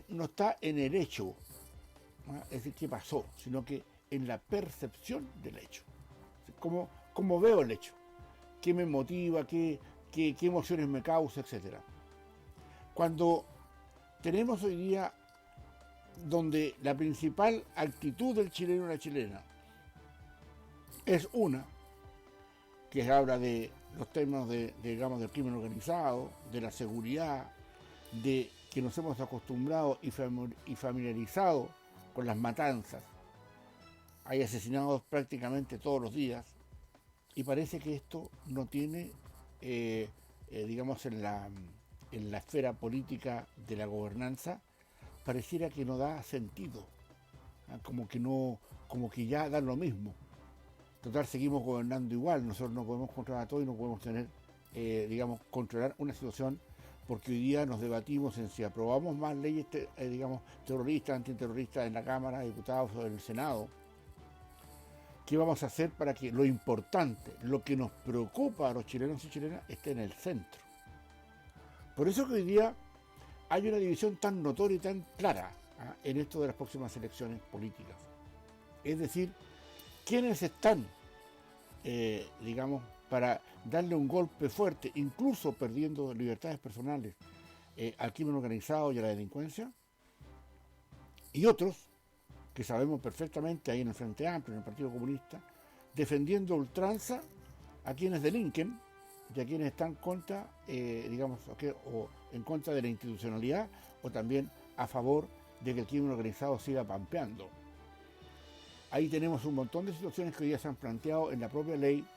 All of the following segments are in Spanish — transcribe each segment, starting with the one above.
no está en el hecho, ¿no? Es decir, qué pasó, sino que en la percepción del hecho. Cómo veo el hecho, qué me motiva, qué emociones me causa, etcétera. Cuando tenemos hoy día donde la principal actitud del chileno o la chilena es una, que habla de los temas digamos, del crimen organizado, de la seguridad, de que nos hemos acostumbrado y familiarizado con las matanzas. Hay asesinados prácticamente todos los días y parece que esto no tiene, digamos, en la esfera política de la gobernanza, pareciera que no da sentido, ¿ah? Como que ya da lo mismo. Total, seguimos gobernando igual, nosotros no podemos controlar a todo y no podemos tener, digamos, controlar una situación, porque hoy día nos debatimos en si aprobamos más leyes, digamos, terroristas, antiterroristas en la Cámara de Diputados o en el Senado. ¿Qué vamos a hacer para que lo importante, lo que nos preocupa a los chilenos y chilenas, esté en el centro? Por eso que hoy día hay una división tan notoria y tan clara, ¿ah?, en esto de las próximas elecciones políticas. Es decir, ¿quiénes están, digamos, para darle un golpe fuerte, incluso perdiendo libertades personales, al crimen organizado y a la delincuencia? Y otros, que sabemos perfectamente ahí en el Frente Amplio, en el Partido Comunista, defendiendo ultranza a quienes delinquen y a quienes están contra, digamos, o en contra de la institucionalidad, o también a favor de que el crimen organizado siga pampeando. Ahí tenemos un montón de situaciones que hoy día se han planteado en la propia ley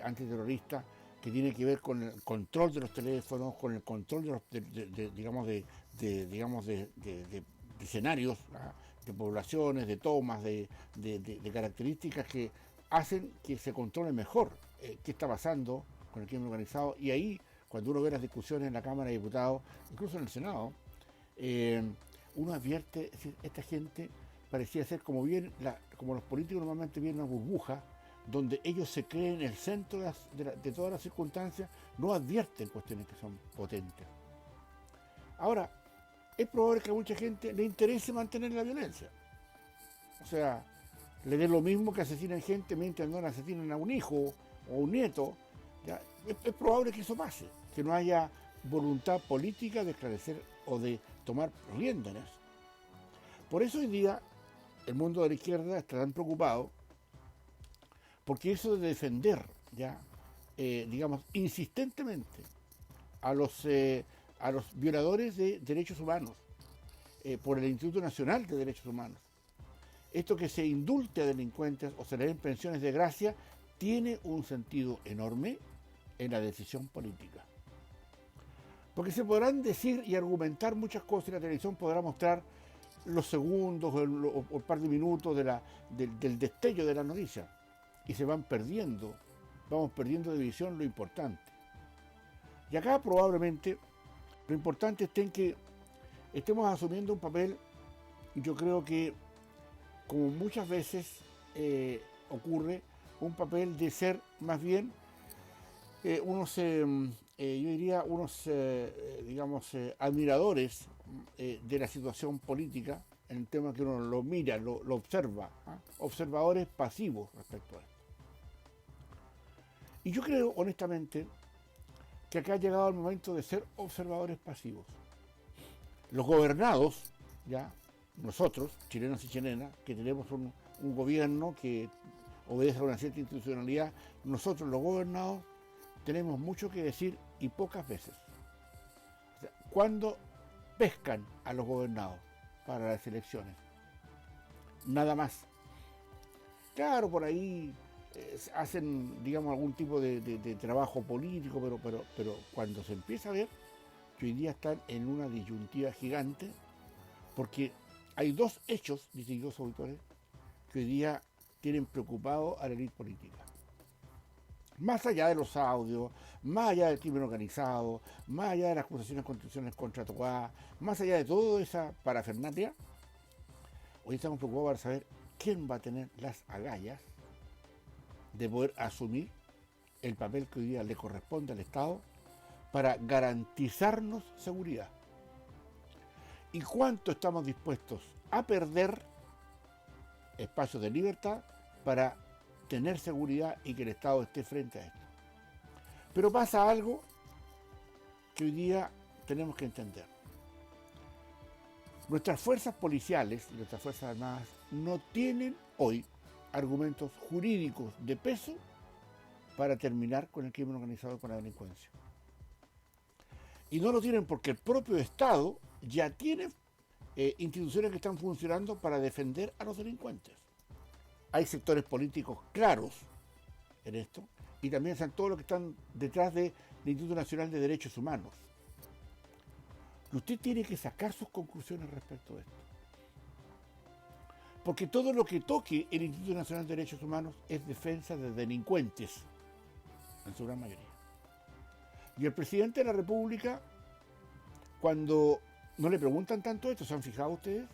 antiterrorista, que tiene que ver con el control de los teléfonos, con el control de los, de escenarios, ¿ah?, de poblaciones, de tomas, de características que hacen que se controle mejor qué está pasando con el crimen organizado. Y ahí, cuando uno ve las discusiones en la Cámara de Diputados, incluso en el Senado, uno advierte, es decir, esta gente parecía ser como los políticos normalmente vienen una burbuja, donde ellos se creen el centro de todas las circunstancias, no advierten cuestiones que son potentes. Ahora, es probable que a mucha gente le interese mantener la violencia. O sea, le dé lo mismo que asesinen gente mientras no le asesinen a un hijo o un nieto. ¿Ya? Es probable que eso pase, que no haya voluntad política de esclarecer o de tomar riendas. Por eso hoy día el mundo de la izquierda está tan preocupado, porque eso de defender, ya, digamos, insistentemente a los violadores de derechos humanos, por el Instituto Nacional de Derechos Humanos, esto que se indulte a delincuentes o se le den pensiones de gracia, tiene un sentido enorme en la decisión política. Porque se podrán decir y argumentar muchas cosas, y la televisión podrá mostrar los segundos o el par de minutos del destello de la noticia, y se vamos perdiendo de visión lo importante. Y acá probablemente lo importante está en que estemos asumiendo un papel, yo creo que, como muchas veces ocurre, un papel de ser más bien digamos, admiradores de la situación política, en el tema que uno lo mira, lo observa, ¿eh? Observadores pasivos respecto a esto. Y yo creo, honestamente, que acá ha llegado el momento de ser observadores pasivos. Los gobernados, ya, nosotros, chilenos y chilenas, que tenemos un gobierno que obedece a una cierta institucionalidad, nosotros los gobernados tenemos mucho que decir y pocas veces. O sea, ¿cuándo pescan a los gobernados para las elecciones? Nada más. Claro, por ahí hacen, digamos, algún tipo de trabajo político, pero cuando se empieza a ver que hoy día están en una disyuntiva gigante, porque hay dos hechos, distinguidos auditores, que hoy día tienen preocupado a la élite política. Más allá de los audios, más allá del crimen organizado, más allá de las acusaciones constitucionales contra Toá, más allá de toda esa parafernalia, hoy estamos preocupados para saber quién va a tener las agallas de poder asumir el papel que hoy día le corresponde al Estado para garantizarnos seguridad. y cuánto estamos dispuestos a perder espacios de libertad para tener seguridad y que el Estado esté frente a esto. Pero pasa algo que hoy día tenemos que entender. Nuestras fuerzas policiales y nuestras fuerzas armadas no tienen hoy argumentos jurídicos de peso para terminar con el crimen organizado y con la delincuencia. Y no lo tienen porque el propio Estado ya tiene instituciones que están funcionando para defender a los delincuentes. Hay sectores políticos claros en esto y también están todos los que están detrás del Instituto Nacional de Derechos Humanos. Y usted tiene que sacar sus conclusiones respecto de esto. Porque todo lo que toque el Instituto Nacional de Derechos Humanos es defensa de delincuentes, en su gran mayoría. Y el presidente de la República, cuando no le preguntan tanto esto, ¿se han fijado ustedes?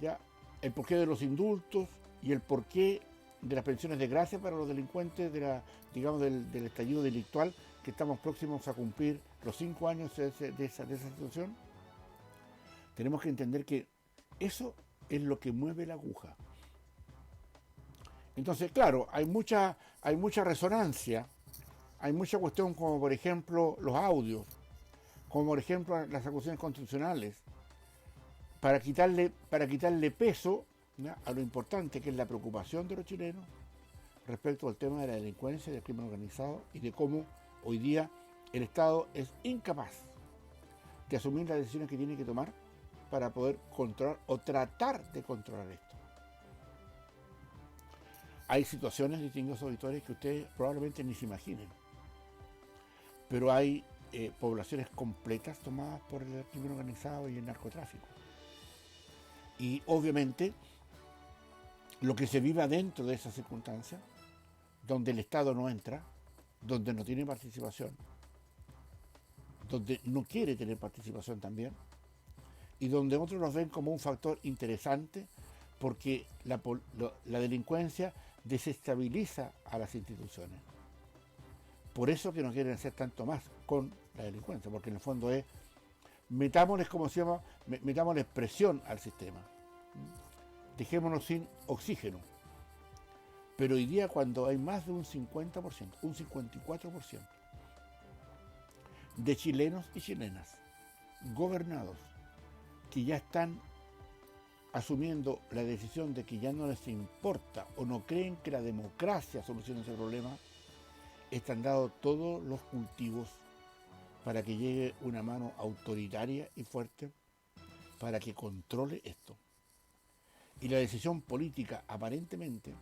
Ya, el porqué de los indultos y el porqué de las pensiones de gracia para los delincuentes del estallido delictual que estamos próximos a cumplir los 5 años de esa situación. Tenemos que entender que eso es lo que mueve la aguja. Entonces, claro, hay mucha resonancia, hay mucha cuestión como por ejemplo los audios, como por ejemplo las acusaciones constitucionales, para quitarle peso, ¿ya?, a lo importante que es la preocupación de los chilenos respecto al tema de la delincuencia y del crimen organizado y de cómo hoy día el Estado es incapaz de asumir las decisiones que tiene que tomar para poder controlar o tratar de controlar esto. Hay situaciones, distinguidos auditores, que ustedes probablemente ni se imaginen, pero hay poblaciones completas tomadas por el crimen organizado y el narcotráfico. Y obviamente lo que se vive dentro de esas circunstancias, donde el Estado no entra, donde no tiene participación, donde no quiere tener participación también, y donde otros los ven como un factor interesante porque la delincuencia desestabiliza a las instituciones. Por eso que no quieren hacer tanto más con la delincuencia, porque en el fondo es metámosles, como se llama, metámosles presión al sistema. Dejémonos sin oxígeno. Pero hoy día, cuando hay más de un 50%, un 54% de chilenos y chilenas gobernados que ya están asumiendo la decisión de que ya no les importa o no creen que la democracia solucione ese problema, están dados todos los cultivos para que llegue una mano autoritaria y fuerte para que controle esto. Y la decisión política, aparentemente,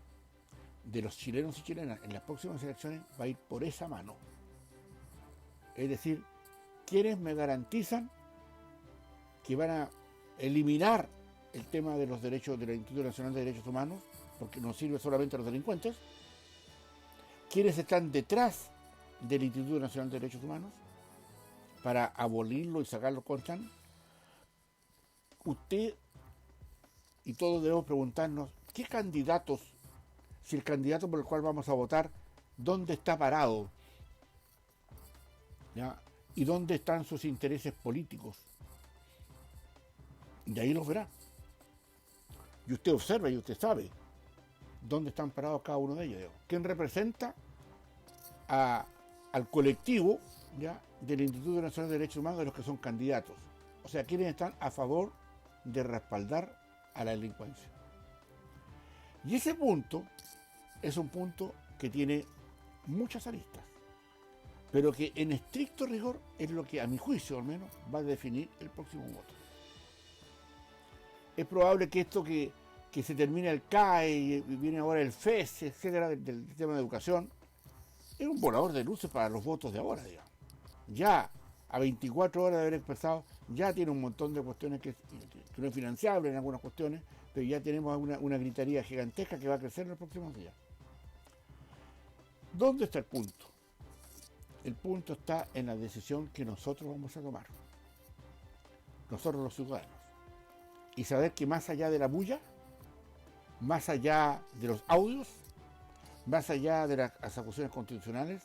de los chilenos y chilenas en las próximas elecciones va a ir por esa mano. Es decir, ¿quiénes me garantizan que van a eliminar el tema de los derechos del Instituto Nacional de Derechos Humanos, porque no sirve solamente a los delincuentes? ¿Quiénes están detrás del Instituto Nacional de Derechos Humanos para abolirlo y sacarlo constan? Usted y todos debemos preguntarnos, ¿qué candidatos, si el candidato por el cual vamos a votar, dónde está parado? ¿Ya? ¿Y dónde están sus intereses políticos? De ahí los verá. Y usted observa y usted sabe dónde están parados cada uno de ellos. ¿Quién representa al colectivo, ¿ya?, del Instituto Nacional de Derechos Humanos de los que son candidatos? O sea, ¿quiénes están a favor de respaldar a la delincuencia? Y ese punto es un punto que tiene muchas aristas, pero que en estricto rigor es lo que, a mi juicio al menos, va a definir el próximo voto. Es probable que esto que se termine el CAE y viene ahora el FES, etcétera, del tema de educación, es un volador de luces para los votos de ahora, digamos. Ya a 24 horas de haber empezado, ya tiene un montón de cuestiones que no es financiable en algunas cuestiones, pero ya tenemos una gritería gigantesca que va a crecer en los próximos días. ¿Dónde está el punto? El punto está en la decisión que nosotros vamos a tomar, nosotros los ciudadanos, y saber que más allá de la bulla, más allá de los audios, más allá de las acusaciones constitucionales,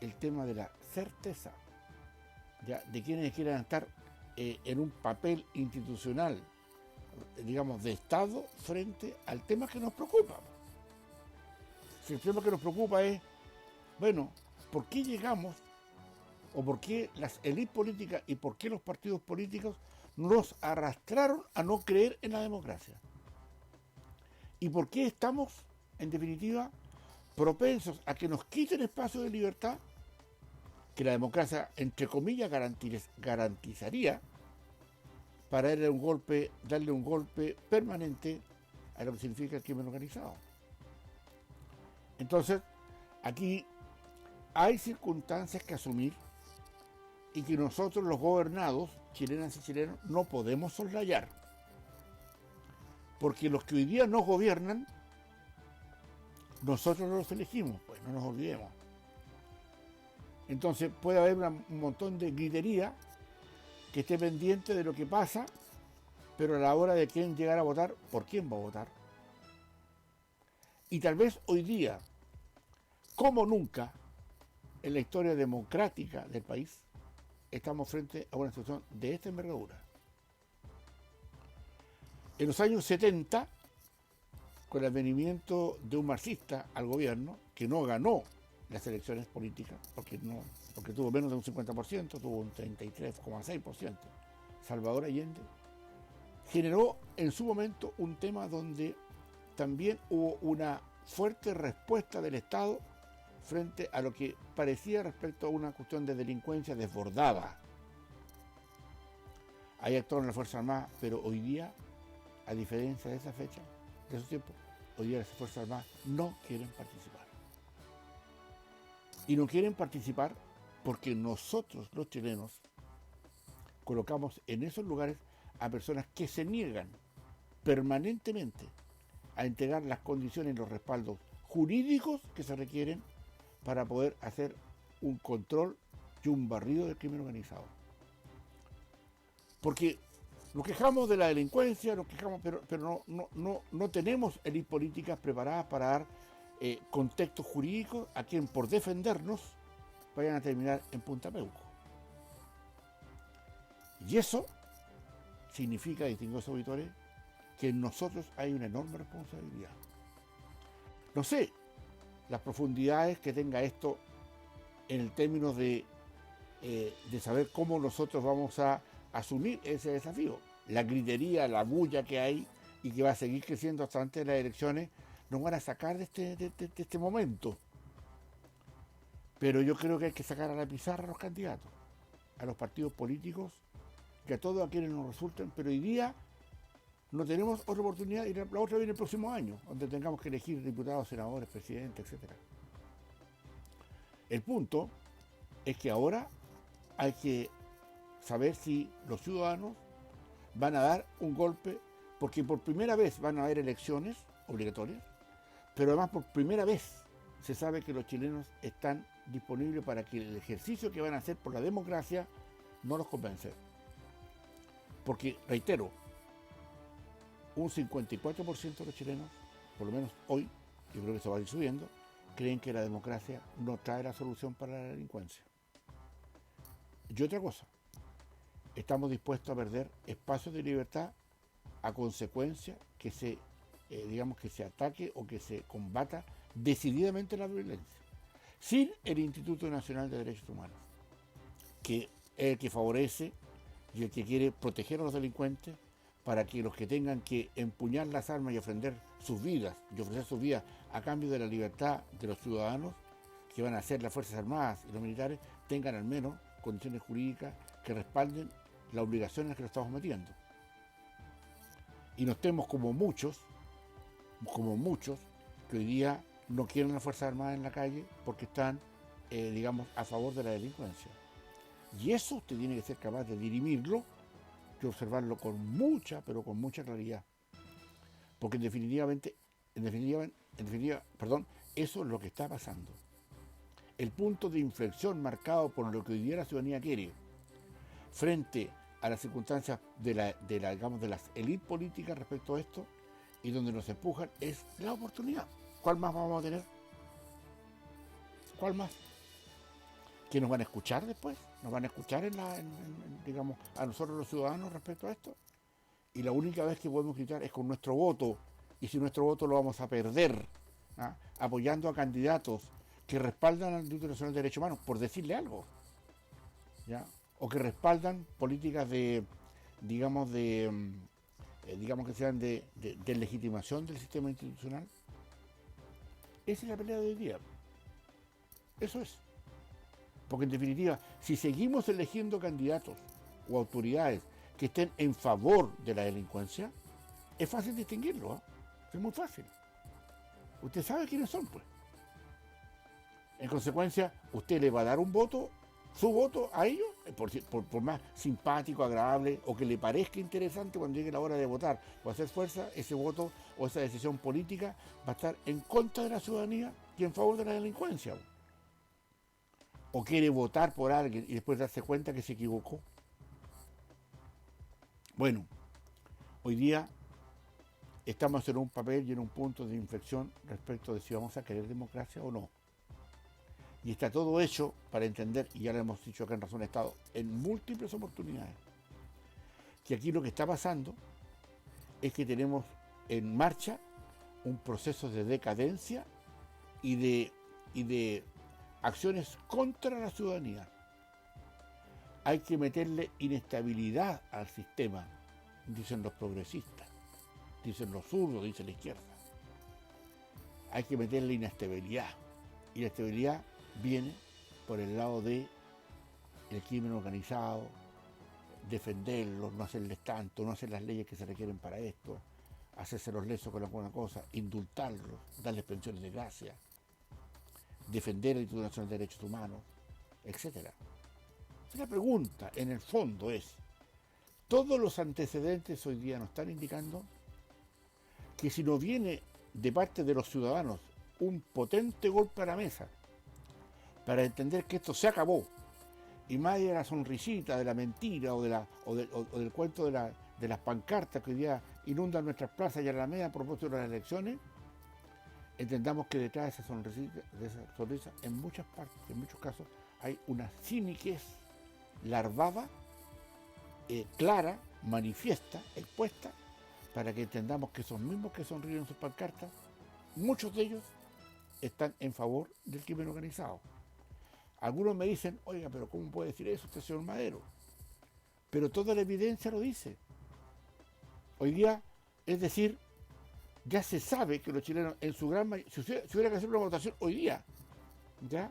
el tema de la certeza, ¿ya?, de quienes quieran estar en un papel institucional, digamos, de Estado frente al tema que nos preocupa. Si el tema que nos preocupa es, bueno, ¿por qué llegamos o por qué las élites políticas y por qué los partidos políticos nos arrastraron a no creer en la democracia? ¿Y por qué estamos, en definitiva, propensos a que nos quiten espacio de libertad que la democracia, entre comillas, garantizaría para darle un golpe permanente a lo que significa el crimen organizado? Entonces, aquí hay circunstancias que asumir y que nosotros, los gobernados, chilenas y chilenos, no podemos soslayar. Porque los que hoy día nos gobiernan, nosotros los elegimos, pues no nos olvidemos. Entonces puede haber un montón de gritería que esté pendiente de lo que pasa, pero a la hora de quién llegar a votar, ¿por quién va a votar? Y tal vez hoy día, como nunca, en la historia democrática del país, estamos frente a una situación de esta envergadura. En los años 70, con el advenimiento de un marxista al gobierno, que no ganó las elecciones políticas, porque tuvo menos de un 50%, tuvo un 33,6%, Salvador Allende, generó en su momento un tema donde también hubo una fuerte respuesta del Estado frente a lo que parecía respecto a una cuestión de delincuencia desbordada. Ahí actuaron las Fuerzas Armadas, pero hoy día, a diferencia de esa fecha, de esos tiempos, hoy día las Fuerzas Armadas no quieren participar. Y no quieren participar porque nosotros, los chilenos, colocamos en esos lugares a personas que se niegan permanentemente a entregar las condiciones y los respaldos jurídicos que se requieren para poder hacer un control y un barrido del crimen organizado. Porque nos quejamos de la delincuencia, nos quejamos, pero no tenemos élites políticas preparadas para dar contextos jurídicos a quien por defendernos vayan a terminar en Punta Peuco. Y eso significa, distinguidos auditores, que en nosotros hay una enorme responsabilidad. No sé las profundidades que tenga esto en el término de saber cómo nosotros vamos a asumir ese desafío. La gritería, la bulla que hay y que va a seguir creciendo hasta antes de las elecciones, nos van a sacar de este momento. Pero yo creo que hay que sacar a la pizarra a los candidatos, a los partidos políticos, que a todos a quienes nos resulten, pero hoy día no tenemos otra oportunidad y la otra viene el próximo año, donde tengamos que elegir diputados, senadores, presidentes, etc. El punto es que ahora hay que saber si los ciudadanos van a dar un golpe, porque por primera vez van a haber elecciones obligatorias, pero además por primera vez se sabe que los chilenos están disponibles para que el ejercicio que van a hacer por la democracia no los convence. Porque, reitero, un 54% de los chilenos, por lo menos hoy, yo creo que se va a ir subiendo, creen que la democracia no trae la solución para la delincuencia. Y otra cosa, estamos dispuestos a perder espacios de libertad a consecuencia que se, que se ataque o que se combata decididamente la violencia, sin el Instituto Nacional de Derechos Humanos, que es el que favorece y el que quiere proteger a los delincuentes para que los que tengan que empuñar las armas y ofrecer sus vidas a cambio de la libertad de los ciudadanos, que van a ser las Fuerzas Armadas y los militares, tengan al menos condiciones jurídicas que respalden las obligaciones que nos estamos metiendo. Y no estemos como muchos, que hoy día no quieren las Fuerzas Armadas en la calle porque están, a favor de la delincuencia. Y eso usted tiene que ser capaz de dirimirlo y observarlo con mucha claridad. Porque en definitiva, eso es lo que está pasando. El punto de inflexión marcado por lo que hoy día la ciudadanía quiere, frente a las circunstancias de las élites políticas respecto a esto, y donde nos empujan, es la oportunidad. ¿Cuál más vamos a tener? ¿Cuál más? ¿Que nos van a escuchar después? ¿Nos van a escuchar digamos, a nosotros los ciudadanos respecto a esto? Y la única vez que podemos gritar es con nuestro voto, y si nuestro voto lo vamos a perder, ¿ah? Apoyando a candidatos que respaldan al Instituto Nacional de Derechos Humanos, por decirle algo, ¿ya? O que respaldan políticas digamos, digamos que sean de legitimación del sistema institucional. Esa es la pelea de hoy día. Eso es. Porque en definitiva, si seguimos eligiendo candidatos o autoridades que estén en favor de la delincuencia, es fácil distinguirlo, ¿eh? Es muy fácil. Usted sabe quiénes son, pues. En consecuencia, usted le va a dar un voto, su voto a ellos, por más simpático, agradable o que le parezca interesante cuando llegue la hora de votar o hacer fuerza, ese voto o esa decisión política va a estar en contra de la ciudadanía y en favor de la delincuencia. O quiere votar por alguien y después darse cuenta que se equivocó. Bueno, hoy día estamos en un papel y en un punto de inflexión respecto de si vamos a querer democracia o no. Y está todo hecho para entender, y ya lo hemos dicho acá en Razón de Estado, en múltiples oportunidades, que aquí lo que está pasando es que tenemos en marcha un proceso de decadencia y de acciones contra la ciudadanía. Hay que meterle inestabilidad al sistema, dicen los progresistas, dicen los zurdos, dice la izquierda. Hay que meterle inestabilidad. Y la estabilidad viene por el lado de el crimen organizado, defenderlos, no hacerles tanto, no hacer las leyes que se requieren para esto, hacerse los lesos con alguna cosa, indultarlos, darles pensiones de gracia, defender el Instituto Nacional de Derechos Humanos, etc. La pregunta, en el fondo, es, todos los antecedentes hoy día nos están indicando que si no viene de parte de los ciudadanos un potente golpe a la mesa para entender que esto se acabó, y más allá de la sonrisita, de la mentira o del cuento de las pancartas que hoy día inundan nuestras plazas y Alameda a propósito de las elecciones, entendamos que detrás de esa sonrisa, en muchas partes, en muchos casos, hay una ciniquez larvada, clara, manifiesta, expuesta, para que entendamos que esos mismos que sonríen en sus pancartas, muchos de ellos están en favor del crimen organizado. Algunos me dicen, oiga, pero ¿cómo puede decir eso usted, señor Madero? Pero toda la evidencia lo dice. Hoy día, es decir, ya se sabe que los chilenos, en su gran mayoría, si hubiera que hacer una votación hoy día, ya,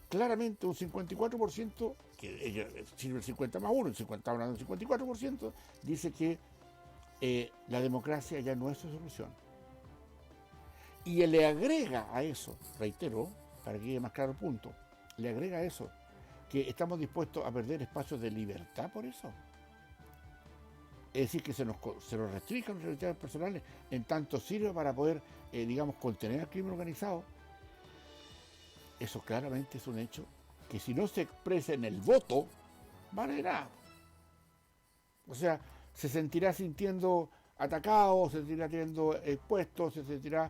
claramente un 54%, que ella sirve el 50 más 1, el 50 hablando del 54%, dice que la democracia ya no es su solución. Y le agrega a eso, reitero, para que quede más claro el punto, le agrega a eso, que estamos dispuestos a perder espacios de libertad por eso. Es decir, que se nos restrinjan las libertades personales, en tanto sirve para poder, digamos, contener al crimen organizado. Eso claramente es un hecho que si no se expresa en el voto, valerá. O sea, se sentirá sintiendo atacado, se sentirá siendo expuesto, se sentirá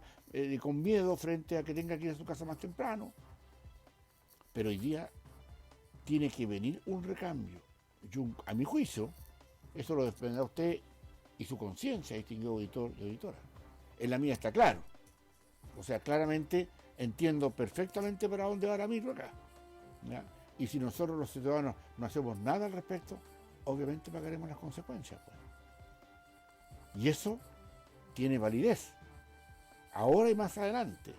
con miedo frente a que tenga que ir a su casa más temprano. Pero hoy día tiene que venir un recambio. A mi juicio, eso lo dependerá usted y su conciencia, distinguido auditor y auditora. En la mía está claro. O sea, claramente entiendo perfectamente para dónde va la micro acá, ¿ya? Y si nosotros los ciudadanos no hacemos nada al respecto, obviamente pagaremos las consecuencias, pues. Y eso tiene validez, ahora y más adelante,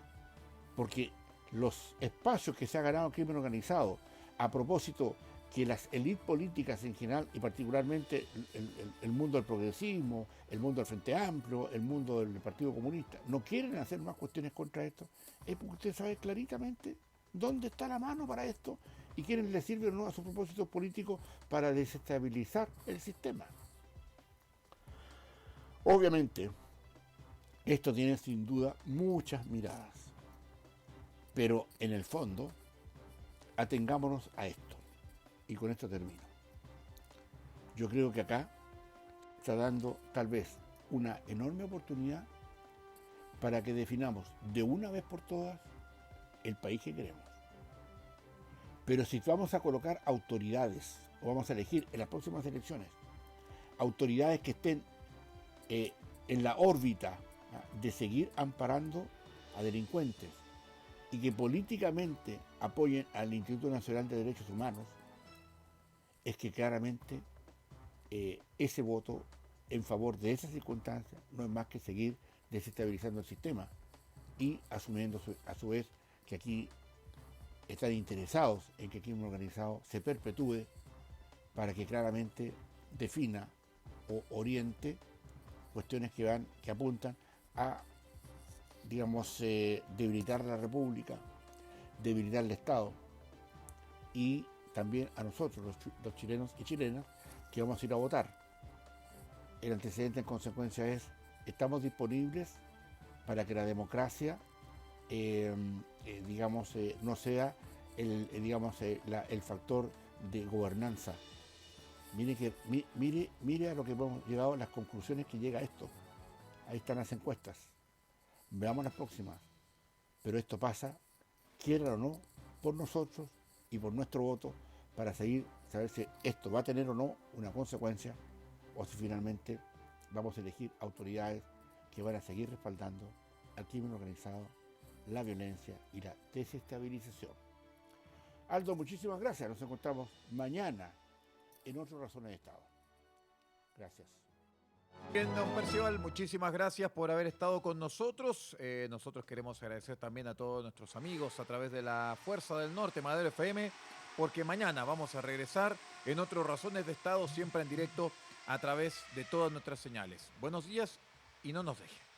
porque los espacios que se ha ganado el crimen organizado, a propósito que las élites políticas en general, y particularmente el mundo del progresismo, el mundo del Frente Amplio, el mundo del Partido Comunista, no quieren hacer más cuestiones contra esto, es porque usted sabe claritamente dónde está la mano para esto y quiénes le sirven o no a sus propósitos políticos para desestabilizar el sistema. Obviamente, esto tiene sin duda muchas miradas, pero en el fondo, atengámonos a esto. Y con esto termino. Yo creo que acá está dando tal vez una enorme oportunidad para que definamos de una vez por todas el país que queremos. Pero si vamos a colocar autoridades, o vamos a elegir en las próximas elecciones, autoridades que estén en la órbita de seguir amparando a delincuentes y que políticamente apoyen al Instituto Nacional de Derechos Humanos, es que claramente ese voto en favor de esas circunstancias no es más que seguir desestabilizando el sistema y asumiendo a su vez que aquí están interesados en que el crimen organizado se perpetúe para que claramente defina o oriente cuestiones que apuntan a, digamos, debilitar la República, debilitar el Estado y también a nosotros, los chilenos y chilenas, que vamos a ir a votar. El antecedente en consecuencia es, estamos disponibles para que la democracia, digamos, no sea el factor de gobernanza. Mire a lo que hemos llegado, las conclusiones que llega esto. Ahí están las encuestas. Veamos las próximas. Pero esto pasa, quiera o no, por nosotros y por nuestro voto, para saber si esto va a tener o no una consecuencia, o si finalmente vamos a elegir autoridades que van a seguir respaldando al crimen organizado, la violencia y la desestabilización. Aldo, muchísimas gracias. Nos encontramos mañana en otras Razones de Estado. Gracias. Bien, don Percival, muchísimas gracias por haber estado con nosotros. Nosotros queremos agradecer también a todos nuestros amigos a través de la Fuerza del Norte, Madero FM, porque mañana vamos a regresar en otras Razones de Estado, siempre en directo a través de todas nuestras señales. Buenos días y no nos dejen.